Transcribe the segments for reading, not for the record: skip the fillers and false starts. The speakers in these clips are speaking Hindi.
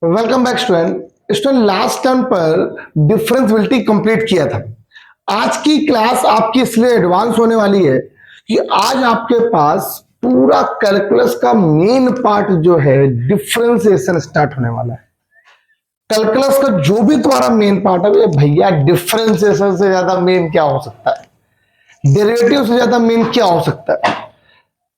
Welcome back student. Student last term पर डिफरेंशियबिलिटी कंप्लीट किया था। आज की क्लास आपकी इसलिए एडवांस होने वाली है कि आज आपके पास पूरा कैलकुलस का मेन पार्ट जो है डिफरेंशिएशन स्टार्ट होने वाला है। कैलकुलस का जो भी तुम्हारा मेन पार्ट है भैया, डिफरेंशिएशन से ज्यादा मेन क्या हो सकता है, डेरिवेटिव से ज्यादा मेन क्या हो सकता है।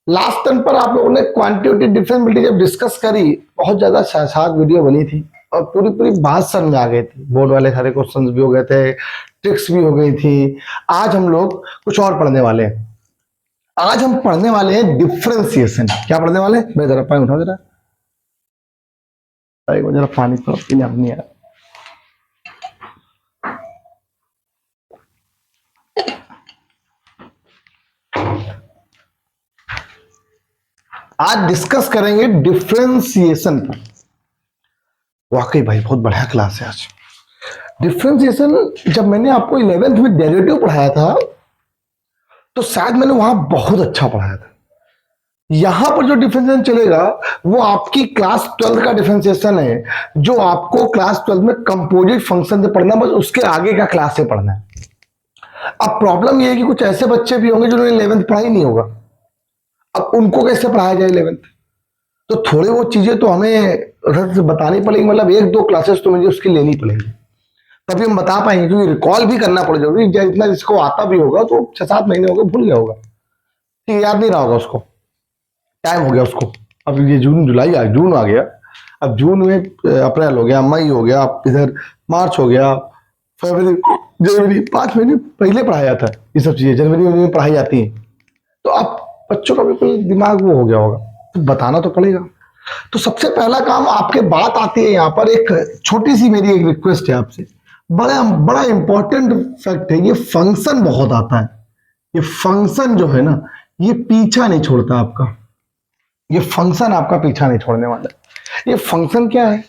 लास्ट टर्म पर आप लोगों ने क्वांटिटेटिव डिफरेंशियबिलिटी जब डिस्कस करी, बहुत ज्यादा शानदार वीडियो बनी थी और पूरी पूरी बात समझ में आ गई थी। बोर्ड वाले सारे क्वेश्चंस भी हो गए थे, ट्रिक्स भी हो गई थी। आज हम लोग कुछ और पढ़ने वाले हैं। आज हम पढ़ने वाले हैं डिफरेंशिएशन। क्या पढ़ने वाले हैं? मैं जरा पानी उठाओ, जरा जरा पानी तो पीने नहीं आ रहा। आज डिस्कस करेंगे डिफरेंशिएशन पर। वाकई भाई बहुत बढ़िया क्लास है आज। डिफरेंशिएशन जब मैंने आपको 11th में डेरिवेटिव पढ़ाया था तो शायद मैंने वहां बहुत अच्छा पढ़ाया था। यहां पर जो डिफरेंशिएशन चलेगा वो आपकी क्लास 12 का डिफरेंशिएशन है, जो आपको क्लास 12 में कंपोजिट फंक्शन से पढ़ना, बस उसके आगे का क्लास से पढ़ना है। अब प्रॉब्लम ये है कि कुछ ऐसे बच्चे भी होंगे जिन्होंने 11th पढ़ाई नहीं होगा। अब उनको कैसे पढ़ाया जाए 11th? तो थोड़ी वो चीजें तो हमें बतानी पड़ेगी, मतलब एक दो क्लासेस तो मुझे उसकी लेनी पड़ेगी, तभी हम बता पाएंगे। क्योंकि रिकॉल भी करना पड़ जरूरी। इतना जिसको आता भी होगा तो 6-7 महीने हो गए, भूल गया होगा, ठीक, याद नहीं रहा होगा उसको, टाइम हो गया उसको। अब ये जून जुलाई आ, जून आ गया, अब जून में अप्रैल हो गया, मई हो गया, इधर मार्च हो गया, फरवरी, जनवरी, 5 महीने पहले पढ़ाया था ये सब चीजें, जनवरी में पढ़ाई जाती है। तो अब बच्चों का बिल्कुल दिमाग वो हो गया होगा, तो बताना तो पड़ेगा। तो सबसे पहला काम आपके बात आती है यहाँ पर, एक छोटी सी मेरी एक रिक्वेस्ट है आपसे, बड़ा बड़ा इंपॉर्टेंट फैक्ट है, ये फंक्शन बहुत आता है। ये फंक्शन जो है ना, ये पीछा नहीं छोड़ता आपका। ये फंक्शन आपका पीछा नहीं छोड़ने वाला। ये फंक्शन क्या है?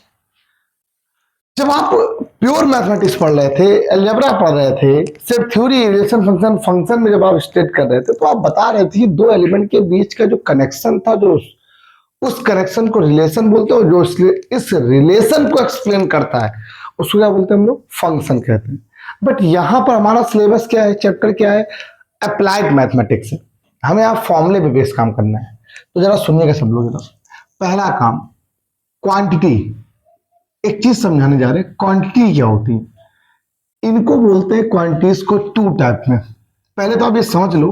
जब आप प्योर मैथमेटिक्स पढ़ रहे थे, अलजेब्रा पढ़ रहे थे, सिर्फ थ्योरी, रिलेशन, फंक्शन, फंक्शन में जब आप स्टेट कर रहे थे तो आप बता रहे थे दो एलिमेंट के बीच का जो कनेक्शन था, जो उस कनेक्शन को रिलेशन बोलते हैं, और जो इस रिलेशन को एक्सप्लेन करता है उसको क्या बोलते हैं? हम लोग फंक्शन कहते हैं। बट यहां पर हमारा सिलेबस क्या है, चैप्टर क्या है? अप्लाइड मैथमेटिक्स है। हमें आप फॉर्मूले पे बेस काम करना है। तो जरा सुनिएगा सब लोग। पहला काम, क्वांटिटी। एक चीज समझाने जा रहे हैं, क्वांटिटी क्या होती है। इनको बोलते हैं क्वांटिटीज को 2 टाइप में। पहले तो आप ये समझ लो,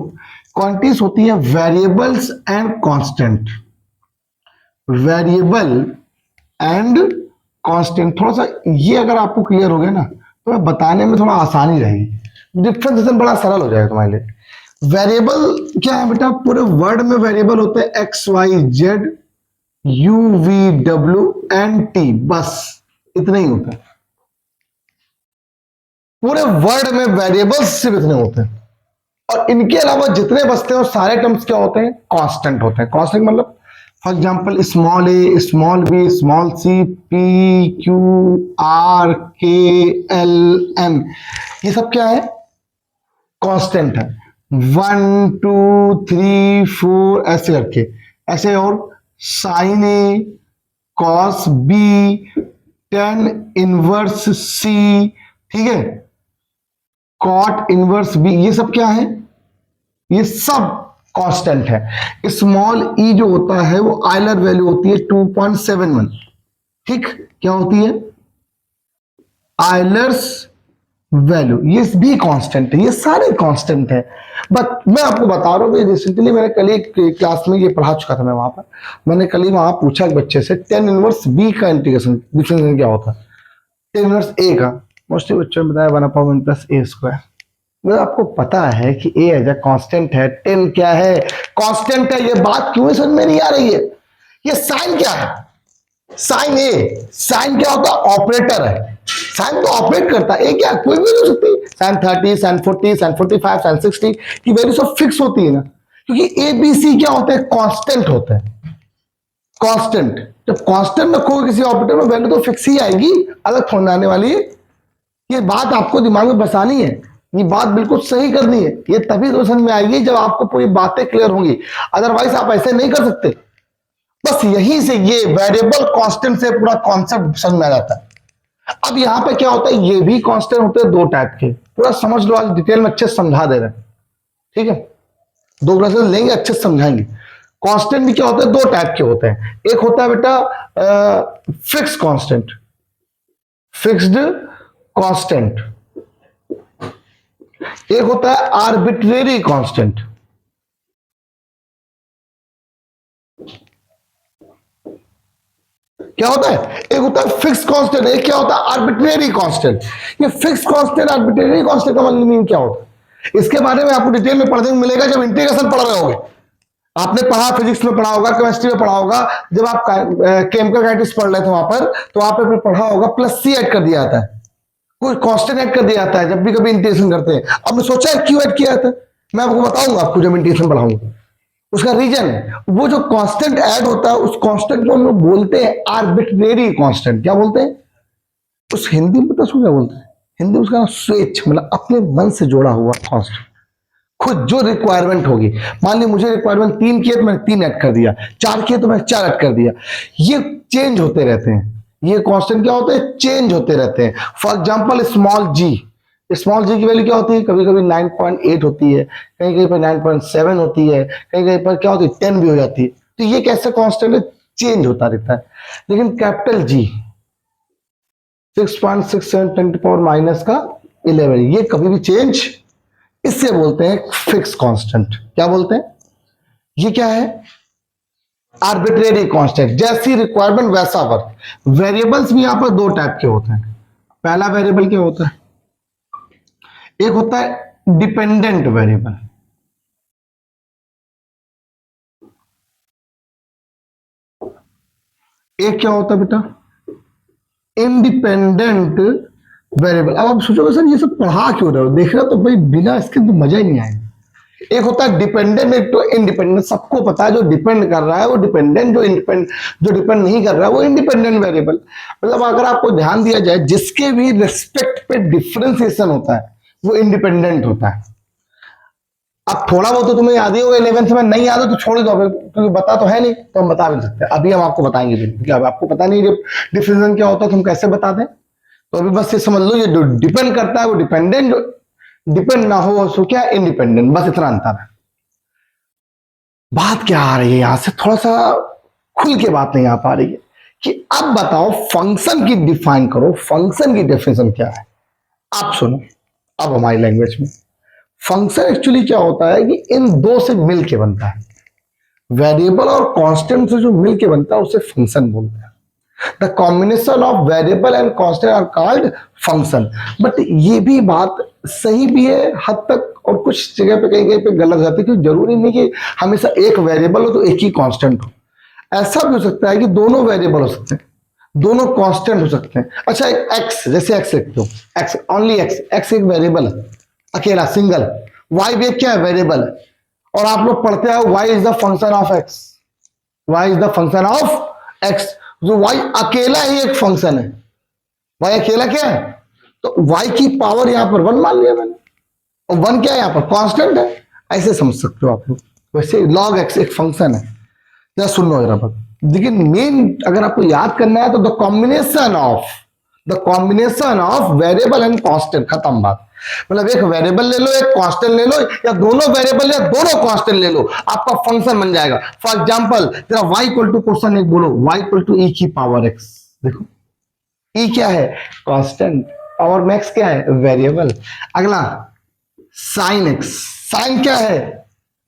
क्वांटिटीज होती है variables and constant. Variable and constant, थोड़ा सा ये अगर आपको क्लियर हो गया ना तो मैं बताने में थोड़ा आसानी रहेगी। डिफरेंशिएशन बड़ा सरल हो जाएगा तुम्हारे लिए। वेरिएबल क्या है बेटा? पूरे वर्ड में वेरिएबल होते हैं X Y Z U V W and T, बस इतने ही होते हैं। पूरे वर्ड में वेरिएबल्स सिर्फ इतने होते हैं, और इनके अलावा जितने बचते हैं वो सारे टर्म्स क्या होते हैं? कांस्टेंट होते हैं। कांस्टेंट मतलब for example small A, small B, small C, P Q R K L M, ये सब क्या है? कांस्टेंट है। 1 2 3 4 ऐसे करके, ऐसे, और साइन ए, cos B, tan inverse C, ठीक है, कॉट इनवर्स बी, ये सब क्या है? ये सब कांस्टेंट है। स्मॉल ई जो होता है वो आयलर वैल्यू होती है 2.71, ठीक, क्या होती है? आयलर्स वैल्यू, ये भी कांस्टेंट है। ये सारे कांस्टेंट है। बट मैं आपको बता रहा हूँ, रिसेंटली मैंने कल एक क्लास में ये पढ़ा चुका था। मैं वहां पर मैंने कल ही वहां पूछा एक बच्चे से, टेन इनवर्स बी का इंटीग्रेशन डिफरेंशिएशन क्या होता है, टेन इनवर्स ए का। मोस्टली बच्चों ने बताया 1/n + a²। मतलब आपको पता है कि a एज ए कांस्टेंट है, 10 क्या है? कांस्टेंट है। ये बात क्यों समझ में नहीं आ रही है? ये साइन क्या है? साइन ए, साइन क्या होता है? ऑपरेटर है। साइन तो ऑपरेट करता है। ए क्या? कोई भी हो सकती है। साइन 30, साइन 40, साइन 45, साइन 60 की वैल्यू सब फिक्स होती है ना, क्योंकि ए बी सी क्या होते हैं? कांस्टेंट होते हैं। कांस्टेंट, जब कांस्टेंट रखोगे किसी ऑपरेटर में वैल्यू तो फिक्स ही आएगी, अलग थोड़ी आने वाली है। ये बात आपको दिमाग में बसानी है, ये बात बिल्कुल सही करनी है। ये तभी तो समझ में आएगी जब आपको पूरी बातें क्लियर होंगी, अदरवाइज आप ऐसे नहीं कर सकते। बस यहीं से ये वेरिएबल कांस्टेंट से पूरा कॉन्सेप्ट समझ में आ जाता है। अब यहां पे क्या होता है, ये भी कांस्टेंट होते हैं दो टाइप के, पूरा समझ लो, आज डिटेल में अच्छे से समझा दे रहे हैं, ठीक है। दो क्लासेस लेंगे, अच्छे से समझाएंगे। कांस्टेंट भी क्या होता है, दो टाइप के होते हैं। एक होता है बेटा फिक्स कांस्टेंट, फिक्स्ड कांस्टेंट। एक होता है आर्बिट्रेरी कांस्टेंट। क्या होता है, एक होता है फिक्स कांस्टेंट, एक क्या होता है आर्बिट्रेरी कांस्टेंट। ये फिक्स कांस्टेंट आर्बिट्रेरी कांस्टेंट का मतलब क्या होता है, इसके बारे में आपको डिटेल में पढ़ने को मिलेगा जब इंटीग्रेशन पढ़ रहे होगे। आपने पढ़ा, फिजिक्स में पढ़ा होगा, केमिस्ट्री में पढ़ा होगा, जब आप केमिकल काइनेटिक्स पढ़ रहे थे वहां पर, तो वहां पर पढ़ा होगा प्लस सी ऐड कर दिया जाता है, कोई कांस्टेंट ऐड कर दिया जाता है जब भी कभी इंटीग्रेशन करते हैं। अब मैं सोचा है क्यों ऐड किया जाता है, मैं आपको बताऊंगा, आपको जब इंटीग्रेशन पढ़ाऊंगा। उसका रीजन है, वो जो कांस्टेंट ऐड होता है उस कांस्टेंट को हम लोग बोलते हैं आर्बिट्रेरी कांस्टेंट। क्या बोलते हैं उस, हिंदी में पता क्या बोलते हैं, हिंदी में उसका नाम स्वेच्छ, मतलब अपने मन से जोड़ा हुआ कांस्टेंट, खुद जो रिक्वायरमेंट होगी। मान ली मुझे रिक्वायरमेंट 3 की है तो मैंने 3 ऐड कर दिया, 4 की है तो मैंने 4 ऐड कर दिया। ये चेंज होते रहते हैं, ये कांस्टेंट क्या होते हैं, चेंज होते रहते हैं। For example small g, small g की वैल्यू क्या होती है, कभी कभी 9.8 होती है, कहीं कहीं पर 9.7 होती है, कहीं कहीं पर क्या होती है 10 भी हो जाती है। तो ये कैसे कांस्टेंट है, चेंज होता रहता है। लेकिन capital G 6.67 10 to power minus का 11, ये कभी भी चेंज, इससे बोलते हैं फिक्स कांस्टेंट। क्या बोलते हैं, ये क्या है, आर्बिट्रेरी कांस्टेंट, जैसी रिक्वायरमेंट वैसा वर्क। वेरिएबल्स भी यहां पर दो टाइप के होते हैं। पहला वेरिएबल क्या होता है, एक होता है डिपेंडेंट वेरिएबल, एक क्या होता है बेटा इंडिपेंडेंट वेरिएबल। अब आप सोचोगे सर ये सब पढ़ा क्यों रहे हो, देख रहे हो तो भाई बिना इसके तो मजा ही नहीं आएगा। एक होता है डिपेंडेंट, एक तो इंडिपेंडेंट। सबको पता है जो डिपेंड कर रहा है वो डिपेंडेंट, जो डिपेंड नहीं कर रहा है वो इंडिपेंडेंट वेरिएबल। मतलब अगर आपको ध्यान दिया जाए, जिसके भी रिस्पेक्ट पे डिफरेंशिएशन होता है वो इंडिपेंडेंट होता है। अब थोड़ा बहुत तो तुम्हें याद ही होगा 11th में, नहीं याद हो तो छोड़ दो, क्योंकि बता तो है नहीं तो हम बता भी नहीं सकते। अभी हम आपको बताएंगे भी, क्योंकि अब आपको पता नहीं डिफरेंशिएशन क्या होता है तो हम कैसे बता दें। तो अभी बस ये समझ लो, ये जो डिपेंड करता है वो डिपेंडेंट, जो डिपेंड ना हो उसको क्या इंडिपेंडेंट, बस इतना अंतर है। बात क्या आ रही है यहां से, थोड़ा सा खुल के बात नहीं आ पा रही है कि अब बताओ फंक्शन की डिफाइन करो, फंक्शन की डेफिनेशन क्या है। आप सुनो अब हमारी लैंग्वेज में, फंक्शन एक्चुअली क्या होता है कि इन दो से मिलके बनता है, वेरिएबल और कांस्टेंट से जो मिलके बनता है उसे फंक्शन बोलते हैं। The combination of variable and constant are called function. But ये भी बात सही भी है हद तक, और कुछ जगह पे कहीं कहीं पे गलत जाती है, क्योंकि जरूरी नहीं कि हमेशा एक वेरिएबल हो तो एक ही कांस्टेंट हो। ऐसा भी हो सकता है कि दोनों वेरिएबल हो सकते हैं, दोनों कांस्टेंट हो सकते हैं। अच्छा एक एक्स, जैसे एक्स लिखते हो, एक्स ओनली एक्स, एक्स एक वेरिएबल है अकेला सिंगल। वाई भी क्या है, वेरिएबल है। और आप लोग पढ़ते हो Y is the function of X, Y is the function of X, जो वाई अकेला ही एक फंक्शन है। वाई अकेला क्या है, तो वाई की पावर यहां पर 1 मान लिया मैंने, और 1 क्या है यहां पर कांस्टेंट है, ऐसे समझ सकते हो आप लोग। वैसे लॉग एक्स एक फंक्शन है। जरा सुन लो जरा बात, लेकिन मेन अगर आपको याद करना है तो the combination of variable and constant, खत्म बात। मतलब एक वेरिएबल ले लो, एक कांस्टेंट ले लो, या दोनों वेरिएबल या दोनों कांस्टेंट ले लो, आपका फंक्शन बन जाएगा। फॉर एग्जांपल जरा y इक्वल टू क्वेश्चन एक बोलो, y इक्वल टू e की पावर x। देखो e क्या है, कांस्टेंट, पावर में x क्या है, वेरिएबल। अगला साइन x, साइन क्या है,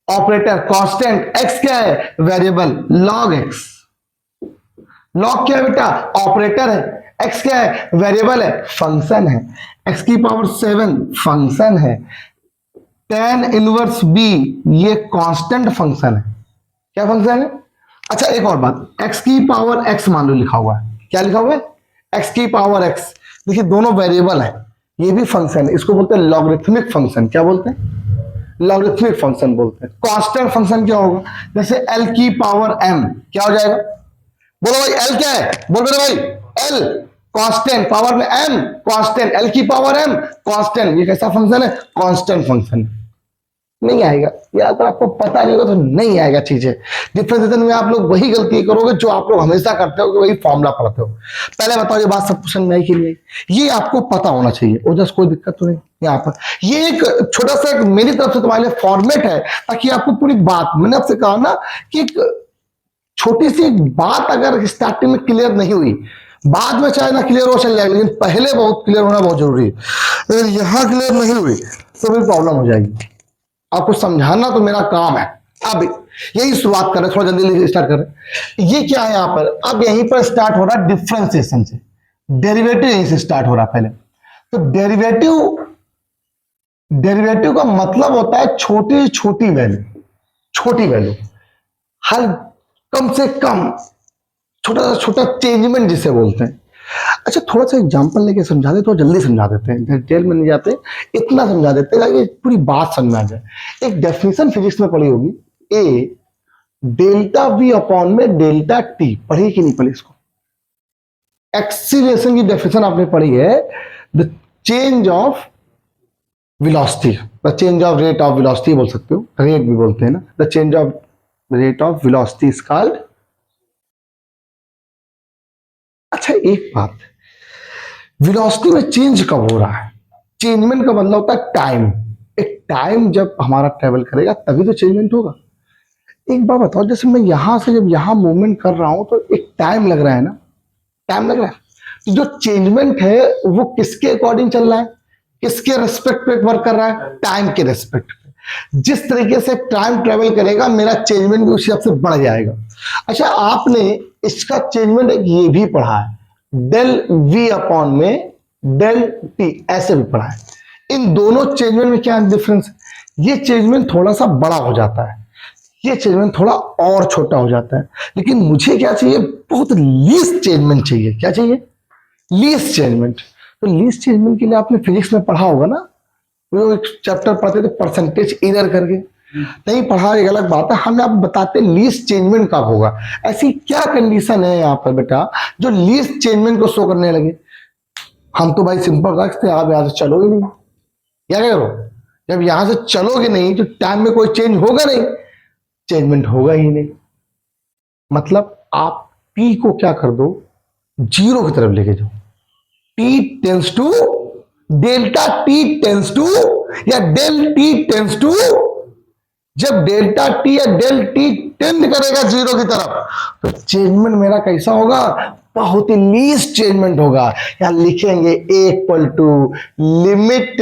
ऑपरेटर, कांस्टेंट, x क्या है, वेरिएबल। लॉग x, लॉग क्या है बेटा, ऑपरेटर है, x क्या है, वेरिएबल है, फंक्शन है। x की पावर 7 फंक्शन है। tan इनवर्स b ये कांस्टेंट फंक्शन है। क्या फंक्शन है, अच्छा एक और बात, x की पावर x मान लो लिखा हुआ है, क्या लिखा हुआ है, x की पावर x। देखिए दोनों वेरिएबल है, ये भी फंक्शन है, इसको बोलते हैं लॉगरिथमिक फंक्शन। क्या बोलते हैं, लॉगरिथमिक फंक्शन बोलते हैं। कांस्टेंट फंक्शन क्या होगा, जैसे l की पावर m, क्या हो जाएगा, बोलो भाई l क्या है, बोल रहे भाई l, कांस्टेंट, पावर में m, कांस्टेंट, l की पावर m, कांस्टेंट। ये कैसा फंक्शन है, कांस्टेंट फंक्शन। नहीं आएगा, या तो आपको पता नहीं होगा तो नहीं आएगा चीजें। डिफरेंशिएशन में आप लोग वही गलती करोगे जो आप लोग हमेशा करते हो, कि वही फॉर्मूला पढ़ते हो। पहले बताओ ये बात सब समझ में आई कि नहीं? ये आपको पता होना चाहिए, और जस्ट कोई दिक्कत तो नहीं यहाँ पर। ये एक छोटा सा एक मेरी तरफ से तुम्हारे लिए फॉर्मेट है, ताकि आपको पूरी बात, मैंने आपसे कहा ना कि एक छोटी सी बात अगर स्टार्टिंग में क्लियर नहीं हुई, बाद में चाहे ना क्लियर हो चल जाएगा, लेकिन पहले बहुत क्लियर होना बहुत जरूरी है। अगर यहाँ क्लियर नहीं हुई तो फिर प्रॉब्लम हो जाएगी। आपको समझाना तो मेरा काम है। अब यही शुरुआत करें, थोड़ा जल्दी स्टार्ट करें। ये क्या है यहाँ पर? अब यहीं पर स्टार्ट हो रहा है डिफरेंशिएशन से, डेरिवेटिव यहीं से स्टार्ट हो रहा है पहले। तो डेरिवेटिव का मतलब होता है छोटी छोटी वैल्यू, छोटी वैल्यू, हर कम से कम छोटा सा छोटा चेंजमेंट जिसे बोलते हैं। अच्छा, थोड़ा सा एग्जांपल लेके समझा दे, थोड़ा जल्दी समझा देते हैं, डिटेल में नहीं जाते, इतना समझा देते हैं कि पूरी बात समझ में आ जाए। एक डेफिनेशन फिजिक्स में पढ़ी होगी, ए डेल्टा वी अपॉन में डेल्टा टी, पढ़ी कि नहीं पढ़ी? इसको एक्सीलरेशन की डेफिनेशन आपने पढ़ी है, the change of velocity, the change of rate of velocity बोल सकते हो, रेट भी बोलते हैं ना, the change of rate of velocity is called. अच्छा, एक बात, वेलोसिटी में चेंज कब हो रहा है? चेंजमेंट का मतलब होता है टाइम। एक टाइम जब हमारा ट्रेवल करेगा तभी तो चेंजमेंट होगा। एक बात बताओ, जैसे मैं यहां से जब यहां मूवमेंट कर रहा हूं तो एक टाइम लग रहा है ना, टाइम लग रहा है। तो जो चेंजमेंट है वो किसके अकॉर्डिंग चल रहा है, किसके रेस्पेक्ट पे वर्क कर रहा है? टाइम के रेस्पेक्ट पे। जिस तरीके से टाइम ट्रेवल करेगा मेरा चेंजमेंट भी उसी हिसाब से बढ़ जाएगा। अच्छा, आपने इसका चेंजमेंट एक ये भी पढ़ा है, डेल वी अपॉन में डेल टी, ऐसे भी पढ़ा है। इन दोनों चेंजमेंट में क्या डिफरेंस? ये चेंजमेंट थोड़ा सा बड़ा हो जाता है, ये चेंजमेंट थोड़ा और छोटा हो जाता है। लेकिन मुझे क्या चाहिए? बहुत लीस्ट चेंजमेंट चाहिए। क्या चाहिए? Least changement. तो लीस्ट चेंजमेंट के लिए आपने फिजिक्स में पढ़ा होगा ना, वो एक चैप्टर पढ़ते थे परसेंटेज एरर करके, नहीं पढ़ा एक अलग बात है, हम आप बताते लीस्ट चेंजमेंट कब होगा। ऐसी क्या कंडीशन है यहाँ पर बेटा जो लीस्ट चेंजमेंट को शो करने लगे? हम तो भाई सिंपल रखते, आप यहां से चलो ही नहीं, क्या करो? जब यहां से चलोगे नहीं तो टाइम में कोई चेंज होगा नहीं, चेंजमेंट होगा ही नहीं। मतलब आप टी को क्या कर दो, जीरो की तरफ लेके जाओ। T tends to delta, t tends to, या डेल टी टेंस टू, जब डेल्टा टी या डेल टी टेंड करेगा जीरो की तरफ तो चेंजमेंट मेरा कैसा होगा? बहुत ही लीस्ट चेंजमेंट होगा। यहां लिखेंगे a equal to limit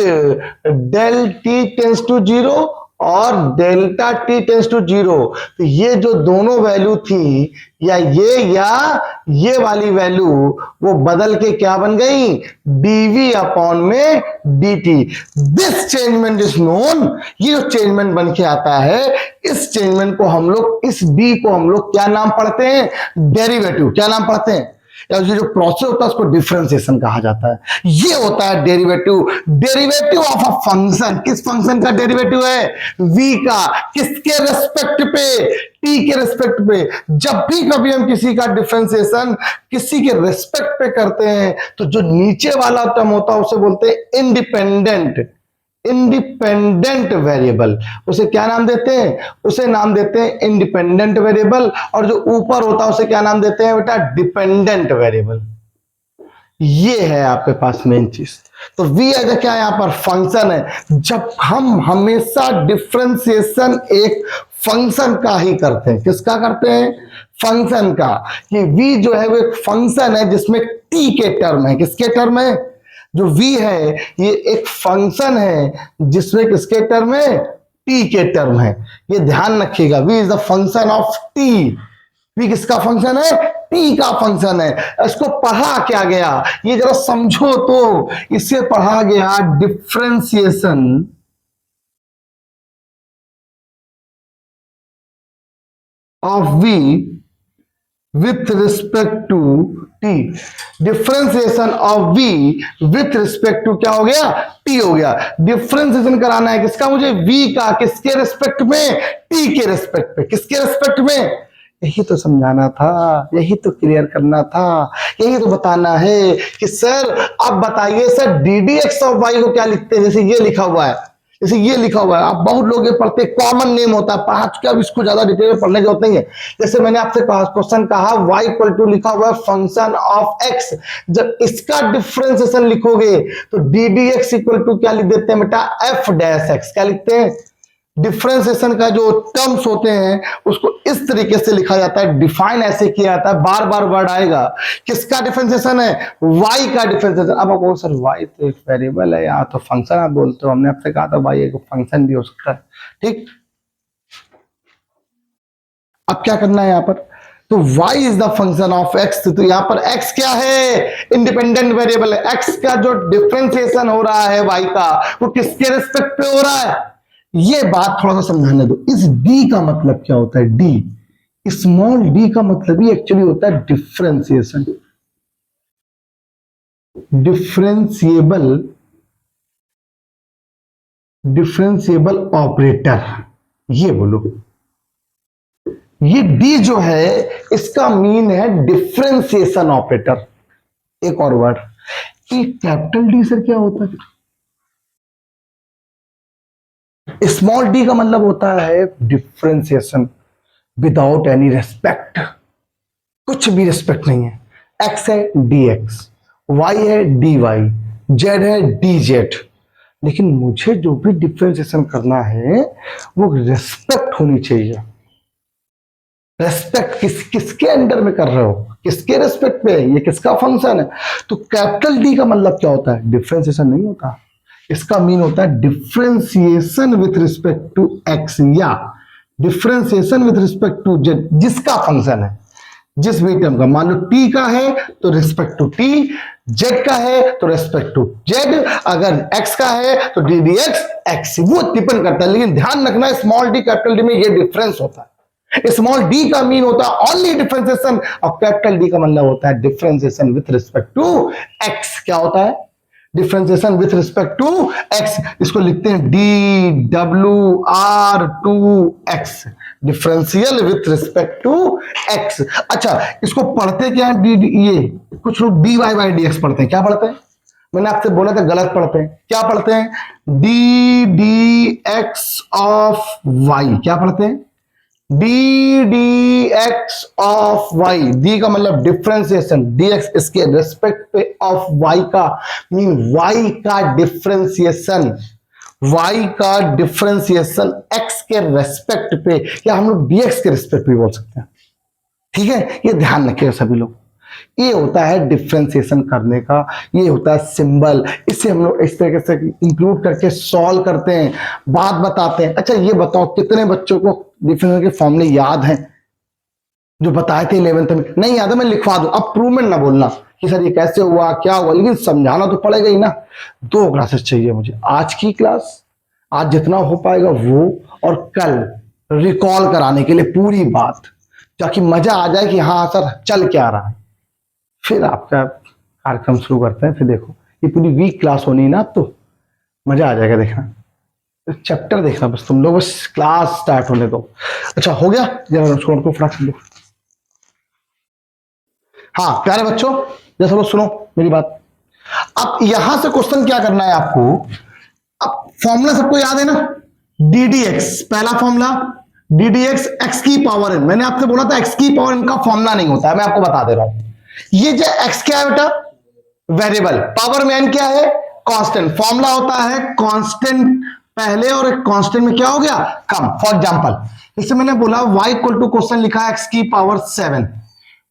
del t tends to zero और delta t tends to zero. तो ये जो दोनों वैल्यू थी, या ये वाली वैल्यू, वो बदल के क्या बन गई? डीवी अपॉन में dt। This changement is known, ये जो चेंजमेंट बन के आता है, इस चेंजमेंट को हम लोग, इस d को हम लोग क्या नाम पढ़ते हैं? डेरिवेटिव। क्या नाम पढ़ते हैं? या जो प्रोसेस होता है उसको डिफरेंशिएशन कहा जाता है। ये होता है derivative. Derivative of a function, किस फंक्शन का डेरिवेटिव है? v का। किसके रेस्पेक्ट पे? t के रेस्पेक्ट पे। जब भी कभी हम किसी का डिफरेंशिएशन किसी के रेस्पेक्ट पे करते हैं तो जो नीचे वाला टर्म होता है उसे बोलते हैं इंडिपेंडेंट वेरिएबल। उसे क्या नाम देते हैं? उसे नाम देते हैं इंडिपेंडेंट वेरिएबल। और जो ऊपर होता है उसे क्या नाम देते हैं बेटा? Dependent variable. ये है आपके पास मेन चीज। तो v एज क्या है? यहां पर फंक्शन है। जब हम हमेशा डिफरेंशिएशन एक फंक्शन का ही करते हैं, किसका करते हैं? फंक्शन का। ये v जो है वो एक फंक्शन है जिसमें t के टर्म है। किसके टर्म है? जो v है ये एक फंक्शन है जिसमें किसके टर्म है? t के टर्म है। ये ध्यान रखिएगा, v is the function of t। v किसका फंक्शन है? t का फंक्शन है। इसको पढ़ा क्या गया ये जरा समझो तो। इसे पढ़ा गया differentiation of v with respect to t। Differentiation of v with respect to क्या हो गया? t हो गया। डिफरेंशिएशन कराना है किसका मुझे? v का। किसके रेस्पेक्ट में? t के रेस्पेक्ट पे। किसके रेस्पेक्ट में? यही तो समझाना था, यही तो क्लियर करना था, यही तो बताना है कि सर अब बताइए sir d D x of y को क्या लिखते हैं? जैसे ये लिखा हुआ है, जैसे ये लिखा हुआ है, आप बहुत लोग ये पढ़ते, कॉमन नेम होता है, पढ़ा चुके, अब इसको ज्यादा डिटेल में पढ़ने की जरूरत नहीं है। जैसे मैंने आपसे क्वेश्चन कहा y इक्वल टू लिखा हुआ है फंक्शन ऑफ x, जब इसका डिफरेंशिएशन लिखोगे तो D D x equal to क्या लिख देते हैं बेटा, एफ डैश एक्स। क्या लिखते हैं, डिफरेंशिएशन का जो टर्म्स होते हैं उसको इस तरीके से लिखा जाता है, डिफाइन ऐसे किया जाता है, बार बार वर्ड आएगा। किसका डिफरेंशिएशन है, y का डिफरेंशिएशन। अब आप सर y तो एक वेरिएबल है, या तो फंक्शन आप बोलते हो, हमने आपसे कहा था y एक फंक्शन भी हो सकता है, ठीक। अब क्या करना है यहाँ पर, तो y is the function of x, तो यहाँ पर x क्या है, इंडिपेंडेंट वेरिएबल है। x का जो डिफरेंशिएशन हो रहा है y का, वो किसके रिस्पेक्ट पे हो रहा है, ये बात थोड़ा सा समझाने दो। इस d का मतलब क्या होता है, d, स्मॉल d का मतलब ही एक्चुअली होता है डिफरेंशिएशन, डिफरेंशिएबल ऑपरेटर, ये बोलो। ये d जो है इसका मीन है डिफरेंशिएशन ऑपरेटर। एक और वर्ड, ये कैपिटल D सर क्या होता है, स्मॉल d का मतलब होता है डिफरेंशिएशन विदाउट एनी रेस्पेक्ट, कुछ भी रेस्पेक्ट नहीं है। x है dx, y है dy, z है dz, लेकिन मुझे जो भी डिफरेंशिएशन करना है वो रेस्पेक्ट होनी चाहिए। रेस्पेक्ट किसके अंडर में कर रहे हो, किसके रेस्पेक्ट पे, ये किसका फंक्शन है। तो कैपिटल डी का मतलब क्या होता है, डिफरेंशिएशन नहीं होता, इसका मीन होता है differentiation with respect to x, या differentiation with respect to z, जिसका फंक्शन है, जिस भी टर्म का, मान लो टी का है तो रिस्पेक्ट टू टी, जेड का है तो रिस्पेक्ट टू जेड, अगर एक्स का है तो डी डी एक्स एक्स, वो डिपेंड करता है। लेकिन ध्यान रखना स्मॉल डी कैपिटल डी में ये डिफरेंस होता है। स्मॉल डी का मीन होता है ओनली डिफरेंशिएशन, और कैपिटल डी का मतलब होता है differentiation with respect to x. क्या होता है, differentiation with respect to x. इसको लिखते हैं डी डब्ल्यू r to x, differential with respect to x. अच्छा, इसको पढ़ते क्या है, डी, ये कुछ लोग d y by d x पढ़ते हैं। क्या पढ़ते हैं, मैंने आपसे बोला था गलत पढ़ते हैं। क्या पढ़ते हैं, d D x of y. क्या पढ़ते हैं, d D x of y. D का मतलब डिफरेंशिएशन, डी एक्स इसके रेस्पेक्ट पे ऑफ वाई का मीन वाई का डिफरेंशिएशन, वाई का डिफरेंशिएशन एक्स के रेस्पेक्ट पे, या हम लोग डीएक्स के रेस्पेक्ट पे बोल सकते हैं। ठीक है, ये ध्यान रखिएगा सभी लोग। ये होता है डिफरेंशिएशन करने का, ये होता है सिंबल। इसे हम लोग इस तरीके से इंक्लूड करके सॉल्व करते हैं, बात बताते हैं। अच्छा ये बताओ, कितने बच्चों को डिफरेंशिएशन के फॉर्मूले याद हैं, जो बताए थे 11th में? नहीं याद है, मैं लिखवा दूं, अब प्रूवमेंट ना बोलना कि सर ये कैसे हुआ क्या हुआ, लेकिन समझाना तो पड़ेगा ही ना। 2 क्लासेस चाहिए मुझे, आज की क्लास, आज जितना हो पाएगा वो, और कल रिकॉल कराने के लिए पूरी बात, ताकि मजा आ जाए कि हाँ सर चल क्या रहा है। फिर आपका कार्यक्रम शुरू करते हैं। फिर देखो, ये पूरी वीक क्लास होनी है ना, अब तो मजा आ जाएगा देखना। तो चैप्टर देखना बस तुम लोग, बस क्लास स्टार्ट होने दो। अच्छा हो गया, जरा छोड़ को फटाक से। हाँ प्यारे बच्चों, जैसे लोग सुनो मेरी बात। अब यहां से क्वेश्चन क्या करना है आपको, अब फॉर्मूला सबको याद है ना, डी डी एक्स, पहला formula D D x x की पावर एन। मैंने आपसे बोला था एक्स की पावर एन का फॉर्मूला नहीं होता है, मैं आपको बता दे रहा हूं। ये जो एक्स क्या है बेटा, वेरिएबल, पावर में एन क्या है, कांस्टेंट। फॉर्मूला होता है कांस्टेंट पहले और एक कांस्टेंट में क्या हो गया, कम। फॉर एग्जांपल, जैसे मैंने बोला y इक्वल टू क्वेश्चन लिखा है x की power 7,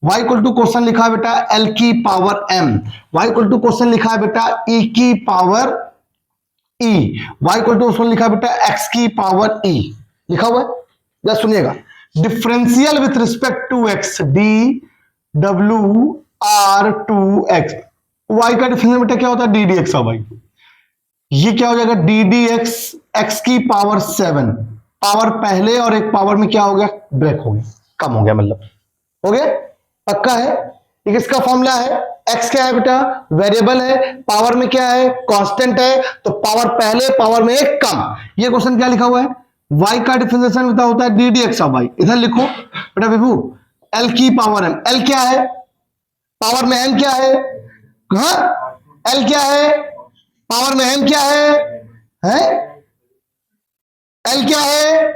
y equal to question लिखा है बेटा l की power m, y equal to question लिखा है बेटा e की power e, y equal to question लिखा है बेटा x की पावर e, लिखा हुआ है। जरा सुनिएगा, differential with respect to x, d डब्ल्यू आर टू एक्स। वाई का डिफरेंशियल बेटा क्या होता है, डी डी एक्स भाई। ये क्या हो जाएगा, डी डी एक्स एक्स की पावर 7, पावर पहले और एक पावर में क्या हो गया, ब्रेक हो गया, कम हो गया, मतलब हो गया, पक्का है। ये किसका फॉर्मूला है, एक्स क्या है बेटा, वेरिएबल है, पावर में क्या है, कांस्टेंट है, तो पावर पहले पावर में एक कम। ये क्वेश्चन क्या लिखा हुआ है, वाई का डिफरेंशिएशन होता है डी डी एक्स वाई। इधर लिखो बेटा विभू, एल की पावर एम, एल क्या है, पावर में एम क्या है, हाँ एल क्या है, पावर में एम क्या है? एल क्या है,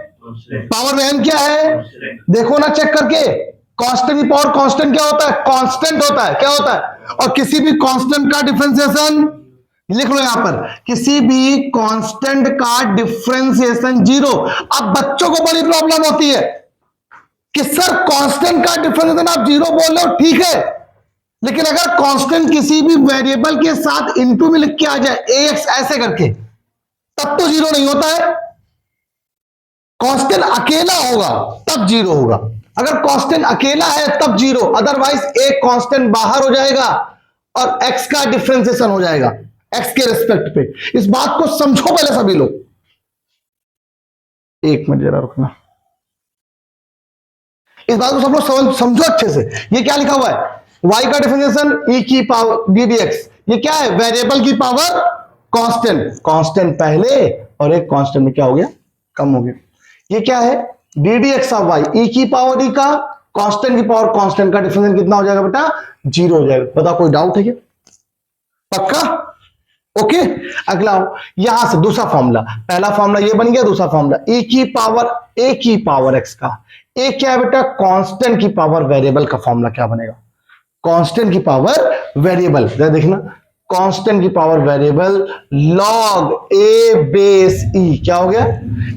पावर में एम क्या है, देखो ना चेक करके। कांस्टेंट की पावर कांस्टेंट क्या होता है, कांस्टेंट होता है, क्या होता है। और किसी भी कांस्टेंट का डिफरेंशिएशन लिख लो यहां पर, किसी भी कांस्टेंट का डिफरेंशिएशन जीरो। अब बच्चों को बड़ी प्रॉब्लम होती है कि सर कांस्टेंट का डिफरेंशिएशन आप जीरो बोल रहे हो, ठीक है, लेकिन अगर कांस्टेंट किसी भी वेरिएबल के साथ इनटू में लिख के आ जाए एक्स ऐसे करके, तब तो जीरो नहीं होता है। कांस्टेंट अकेला होगा तब जीरो होगा, अगर कांस्टेंट अकेला है तब जीरो, अदरवाइज एक कांस्टेंट बाहर हो जाएगा और एक्स का डिफरेंशिएशन हो जाएगा एक्स के रिस्पेक्ट पे। इस बात को समझो पहले सभी लोग, एक मिनट जरा रुकना, इस बात को सब लोग समझो अच्छे से। ये क्या लिखा हुआ है, y का डिफरेंशिएशन e की पावर डी डी एक्स, ये क्या है, वेरिएबल की पावर कांस्टेंट, कांस्टेंट पहले और एक कांस्टेंट में क्या हो गया, कम हो गया। ये क्या है, d D x of y, e की पावर ई का, कांस्टेंट की पावर कांस्टेंट का डिफरेंशिएशन कितना हो जाएगा बेटा, जीरो हो जाएगा। बताओ कोई डाउट है क्या, पक्का, ओके। अगला यहां से दूसरा फॉर्मूला, पहला फॉर्मूला ये बन गया, दूसरा फॉर्मूला e की पावर x का, ए क्या है बेटा, कांस्टेंट की पावर वेरिएबल का फॉर्मूला क्या बनेगा, कांस्टेंट की पावर वेरिएबल, जरा देखना, कांस्टेंट की पावर वेरिएबल लॉग ए बेस ई, क्या हो गया,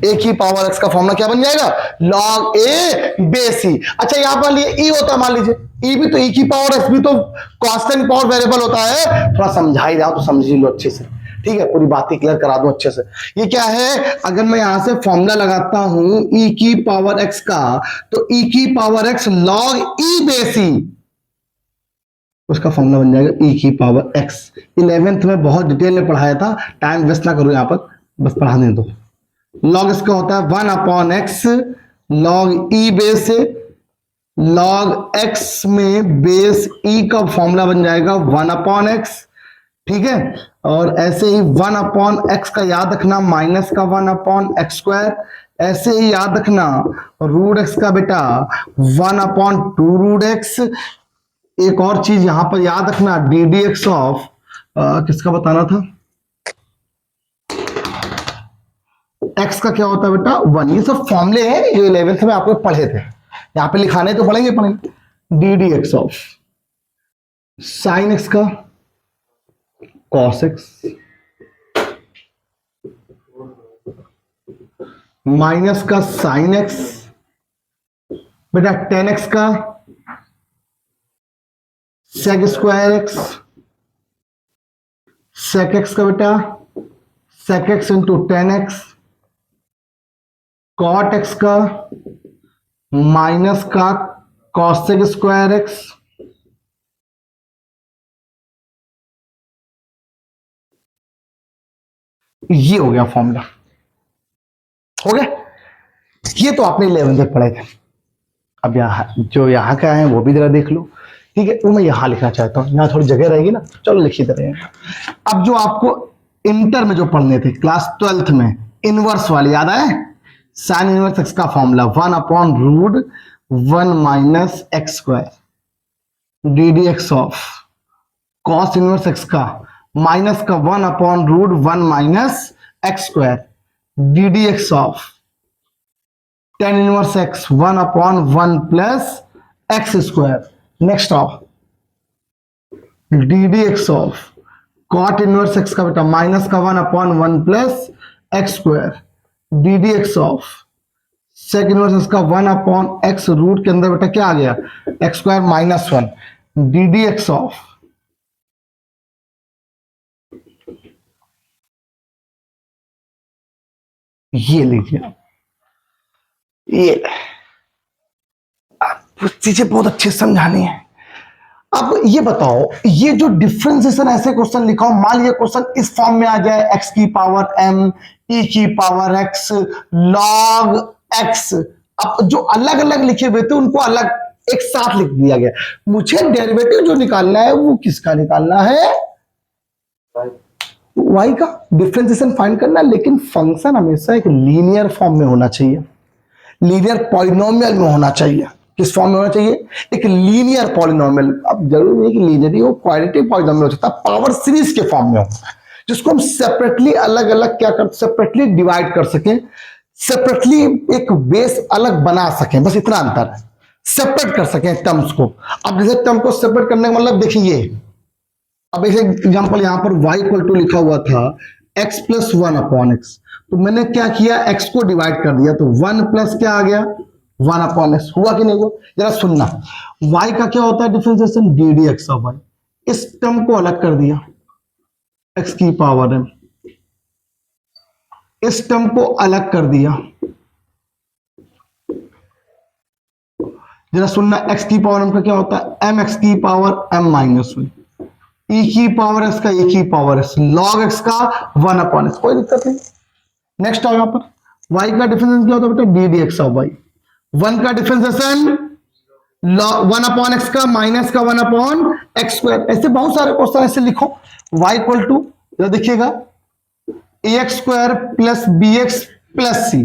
ए की पावर एक्स का फॉर्मूला क्या बन जाएगा, लॉग ए बेस ई। अच्छा यहां मान लीजिए ई होता है, मान लीजिए ई भी तो ई की पावर एक्स भी तो कांस्टेंट पावर वेरिएबल होता है, थोड़ा समझा ही रहा हूं तो समझ लो अच्छे से, ठीक है, पूरी बातें क्लियर करा दूं अच्छे से। ये क्या है, अगर मैं यहां से फॉर्मूला लगाता हूं ई की पावर एक्स का, तो ई की power x log e base e, उसका फॉर्मूला बन जाएगा e की पावर x। 11th में बहुत डिटेल में पढ़ाया था, टाइम वेस्ट ना करो यहां पर, बस पढ़ाने दो। लॉग इसका होता है 1/x लॉग e बेस से, लॉग x में बेस e का फॉर्मूला बन जाएगा 1/x, ठीक है। और ऐसे ही 1/x का याद रखना, माइनस का 1/x², ऐसे ही याद रखना रूट x का बेटा 1/2 रूट x। एक और चीज यहां पर याद रखना, डी डी एक्स ऑफ किसका बताना था, एक्स का क्या होता है बेटा 1। ये सब फॉर्मूले हैं जो 11th में आपको पढ़े थे, यहां पे लिखाने तो पढ़ेंगे। D D x of sine x का कॉस एक्स माइनस का साइन एक्स बेटा, टेन एक्स का sec square x, sec x का बेटा sec x into tan x, cot x का माइनस का कॉसेक स्क्वायर एक्स, ये हो गया फॉर्मूला, हो गया। ये तो आपने 11th तक पढ़े थे। अब यहां जो यहां का है वो भी जरा देख लो, ठीक है, वो मैं यहां लिखना चाहता हूं, यहां थोड़ी जगह रहेगी ना, चलो लिखी तरह। अब जो आपको इंटर में जो पढ़ने थे क्लास 12th में, इनवर्स वाले याद आए, साइन इनवर्स एक्स का formula 1/√1 minus x square, d D x of cos inverse x का माइनस का 1/√1 minus x square, d D x of tan inverse x 1/1 plus x square. Next of d D x of cot inverse x का बेटा माइनस का 1/1 plus x square, d D x of sec inverse x का 1/x रूट के अंदर बेटा क्या आ गया, x square minus 1, D D x of ये लीजिए आप, ये चीजें बहुत अच्छे से समझानी है। अब ये बताओ, ये जो डिफरेंशिएशन ऐसे क्वेश्चन लिखा हो, मान लीजिए क्वेश्चन इस फॉर्म में आ जाए, x की पावर m e की पावर x log x, अब जो अलग अलग लिखे हुए थे उनको अलग एक साथ लिख दिया गया। मुझे डेरिवेटिव जो निकालना है वो किसका निकालना है, y का डिफरेंशिएशन फाइंड करना, लेकिन फंक्शन हमेशा एक लीनियर फॉर्म में होना चाहिए, लीनियर पॉलिनोमियल में होना चाहिए। किस फॉर्म में होना चाहिए, एक लीनियर पॉलिनोमियल। अब जरूरी नहीं कि लीनियर ही हो, क्वाड्रेटिक पॉलिनोमियल हो सकता है, पावर सीरीज के फॉर्म में हो, जिसको हम सेपरेटली अलग अलग क्या कर सेपरेटली डिवाइड कर सकें, सेपरेटली एक बेस अलग बना सकें, बस इतना अंतर है, सेपरेट कर सकें टर्म्स को। अब जैसे टर्म को सेपरेट करने का मतलब देखिए, अब एक एग्जांपल यहां पर y इक्वल टू लिखा हुआ था x प्लस 1/x, तो मैंने क्या किया, x को डिवाइड कर दिया, तो 1 प्लस क्या आ गया 1/x, हुआ कि नहीं हुआ? जरा सुनना, y का क्या होता है differentiation, D D x of y, इस टर्म को अलग कर दिया x की पावर m, इस टर्म को अलग कर दिया, जरा सुनना, x की पावर m का क्या होता है, m x की पावर m माइनस 1, e की पावर s का e की पावर s, log x का 1/s, कोई दिक्कत नहीं। नेक्स्ट आओ यहां पर, y का डिफरेंशिएशन क्या होता है बेटा, d D x of y, 1 का डिफरेंशिएशन 1/x का माइनस का 1/x स्क्वायर, ऐसे बहुत सारे क्वेश्चन ऐसे लिखो। y इक्वल टू देखिएगा ax square plus bx plus c,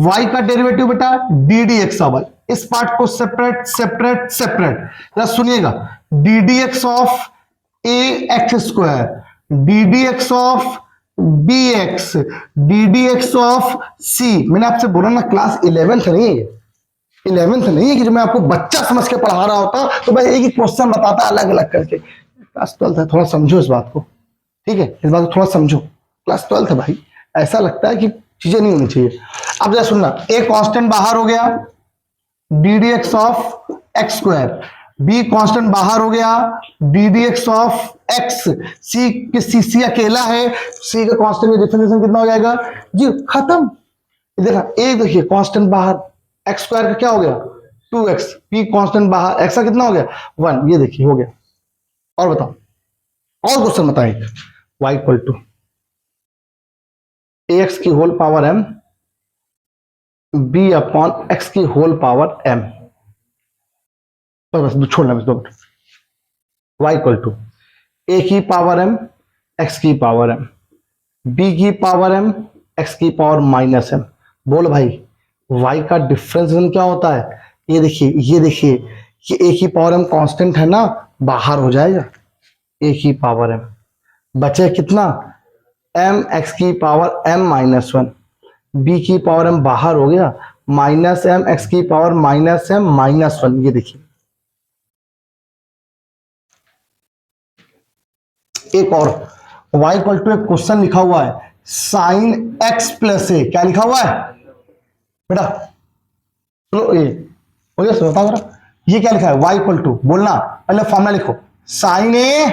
y का डेरिवेटिव बेटा d D x of y, इस पार्ट को सेपरेट सेपरेट सेपरेट, जरा सुनिएगा, d D x of a x square, d D x of b x, d D x of c. मैंने आपसे बोला ना क्लास 11th नहीं है, 11th नहीं है कि जो मैं आपको बच्चा समझ के पढ़ा रहा होता तो मैं एक ही क्वेश्चन बताता अलग अलग करके। क्लास 12th है, थोड़ा समझो इस बात को, ठीक है, इस बात को थोड़ा समझो, क्लास 12th है भाई, ऐसा लगता है कि चीजें नहीं होनी चाहिए। अब जरा सुनना, ए कांस्टेंट बाहर हो गया, D D x of X square, B constant बाहर हो गया, D D x of X, C अकेला है, सी का कांस्टेंट में डिफरेंशिएशन कितना हो जाएगा जी, खत्म। देखा, ए देखिए कांस्टेंट बाहर, एक्स स्क्वायर का क्या हो गया 2x, बी कांस्टेंट बाहर, एक्स का कितना हो गया 1, ये देखिए हो गया। और बताओ, और क्वेश्चन बताएं, y इक्वल टू ax की whole power m, b upon x की होल पावर m, तो बस छोड़ना बस 2 minute, y equal to a की पावर m, x की पावर m, b की पावर m, x की पावर माइनस m। बोल भाई y का डिफरेंशिएशन क्या होता है, ये देखिए कि a की पावर m कांस्टेंट है ना, बाहर हो जाएगा a की पावर m, बचे कितना m x की पावर m माइनस 1, b की पावर m बाहर हो गया, माइनस m x की पावर माइनस m माइनस 1। ये देखिए एक और, y इक्वल टू एक क्वेश्चन लिखा हुआ है साइन x प्लस ए, क्या लिखा हुआ है बेटा, चलो ये मुझे बता जरा, ये क्या लिखा है, y इक्वल टू, बोलना पहले फॉर्मूला लिखो, sign A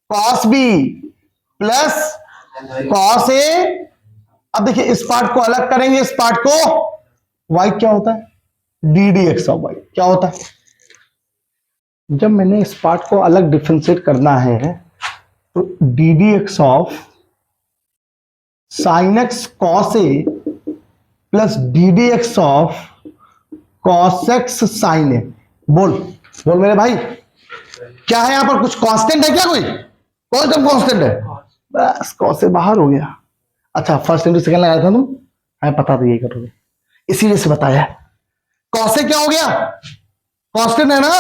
cos B plus cos A. अब देखिए इस पार्ट को अलग करेंगे, इस पार्ट को, y क्या होता है d D x of y, क्या होता है, जब मैंने इस पार्ट को अलग डिफरेंशिएट करना है तो D D x of sine X cos A plus D D x of cos X sine A. बोल बोल मेरे भाई, क्या है यहां पर, कुछ कांस्टेंट है क्या, कोई कौन सा कांस्टेंट है, बस कॉस से बाहर हो गया। अच्छा फर्स्ट इंटू सेकंड लगाया था तुम, हमें पता तो यही करोगे, इसीलिए से बताया, कॉस से क्या हो गया कांस्टेंट है ना,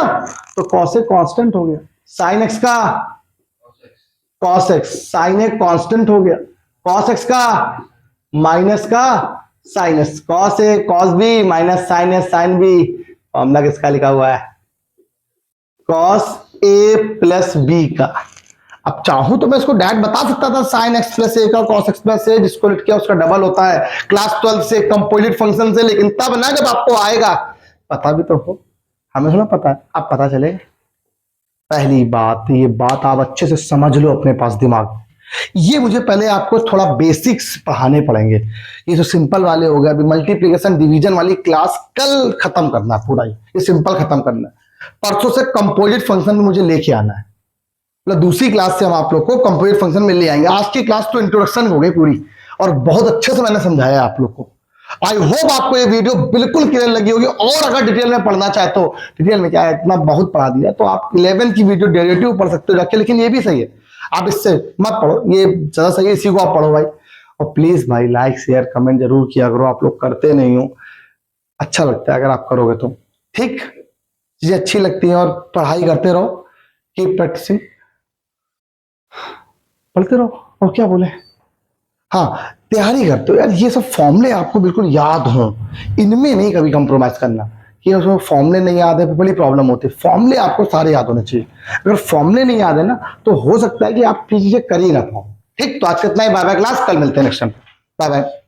तो कॉस से कांस्टेंट हो गया, साइन एक्स का cos X, sine A constant हो गया, कॉस एक्स का माइनस का sine S, cos A cos B minus sine S sine B, formula किसका लिखा हुआ है कॉस ए प्लस बी का। अब चाहूं तो मैं इसको डायरेक्ट बता सकता था साइन एक्स प्लस ए का कॉस एक्स प्लस ए, जिसको लिख किया उसका डबल होता है क्लास 12 से कंपोजिट फंक्शन से, लेकिन तब ना जब आपको आएगा, पता भी तो हो, हमें थोड़ा पता है, अब पता चलेगा। पहली बात, ये बात आप अच्छे से समझ लो अपने पास दिमाग, ये मुझे पहले आपको थोड़ा बेसिक्स पढ़ाने पड़ेंगे, ये जो सिंपल वाले हो गए, अभी मल्टीप्लिकेशन डिवीजन वाली क्लास कल खत्म करना पूरा, ये सिंपल खत्म करना, परसों से कंपोजिट फंक्शन में मुझे लेके आना है, मतलब दूसरी क्लास से हम आप लोग को कंपोजिट फंक्शन में ले आएंगे। आज की क्लास तो इंट्रोडक्शन हो गई पूरी, और बहुत अच्छे से मैंने समझाया आप लोग को। आई होप आपको ये वीडियो बिल्कुल क्लियर लगी होगी, और अगर डिटेल में पढ़ना चाहे तो डिटेल में क्या है, इतना बहुत पढ़ा दिया, तो आप 11 की वीडियो डेरिवेटिव पढ़ सकते हो जाके, लेकिन ये भी सही है, आप इससे मत पढ़ो, ये ज्यादा सही है, इसी को आप पढ़ो भाई। और प्लीज भाई लाइक शेयर कमेंट जरूर किया करो, आप लोग करते नहीं हो, अच्छा लगता है अगर आप करोगे तो, ठीक, चीजें अच्छी लगती हैं, और पढ़ाई करते रहो, कीप प्रैक्टिसिंग, पढ़ते रहो, और क्या बोले, हाँ तैयारी करते हो यार, ये सब फॉर्मूले आपको बिल्कुल याद हों, इनमें नहीं कभी कंप्रोमाइज करना कि उसमें फॉर्मूले नहीं याद है तो बड़ी प्रॉब्लम होती है। फॉर्मूले आपको सारे याद होने चाहिए। अगर फॉर्मूले नहीं याद है ना तो हो सकता है कि आप चीजें कर ही ना पाओ। ठीक, तो आज कितना ही, बाय बाय क्लास, कल मिलते हैं नेक्स्ट टाइम, बाय बाय।